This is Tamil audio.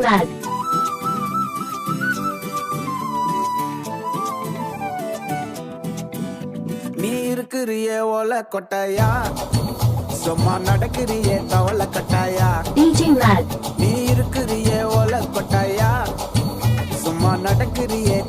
Mad. நீ இருக்கிறியே ஓல கொட்டாயா, சும்மா நடக்கிறியே தவள கட்டாயா. DJ Mad. நீ இருக்கிறியே ஓல கொட்டாயா, சும்மா நடக்கிறியே